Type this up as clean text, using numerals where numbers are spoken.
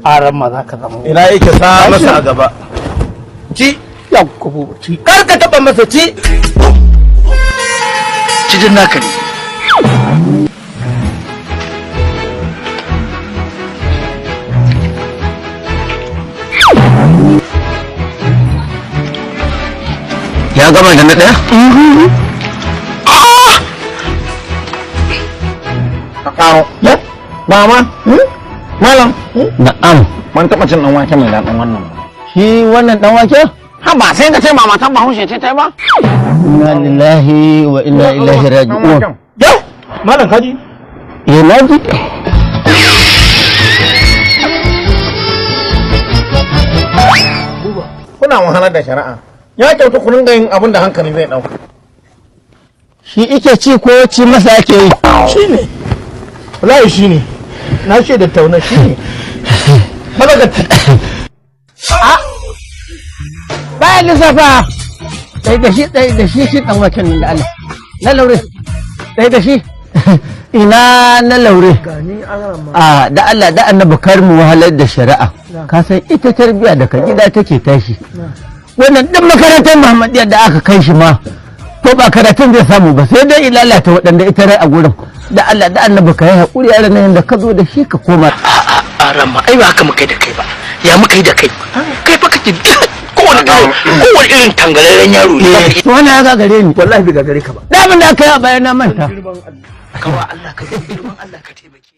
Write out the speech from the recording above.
aran ma za ka zama. ina yake sa masa a gaba ci ya kubu ci kar ka taba masa ci cikin naka ne. ya gama da na daya ka karo mama malam Na'am. man taba cin dan wake mai daɗin wannan Shi wannan dan wake? ha ba sai ka ce mama ta Bahaushe ce tai ba Inna lillahi wa inna ilaihi raji'un. ya malam kaji Naji. kuna wahalar da shari'a ya kyautu ku ringa yin abin da hankali zai dauka Shi ike ci ko ci masa ake yi? shine wallahi shine na ce da tauna shine malaga Bayan lissafa. Ɗai da shi ɗan waken nan da Allah. Na laure. Ɗai da shi. Ina na laure. Da Allah da annabi kar mu wahalar da shari'a. Ka san ita tarbiya daga gida take tashi. Wannan ɗin makarantar Muhammadiyya da aka kai shi ma. Ko ba karatun zai samu ba sai dai ilalata waɗanda ita rai a gurin. Da Allah da annabi ka yi haƙuri a ranar da ka zo da shi ka koma. Aran ma ai ba haka muka yi da kai ba. Ya muka yi da kai. Kai fa kake kowane irin tangararren yaro ne. Wani ya gagare ni. Wallahi bai gagare ka ba. Da abin da aka yi a bayan na manta. Kawa Allah ka girman Allah ka taimake.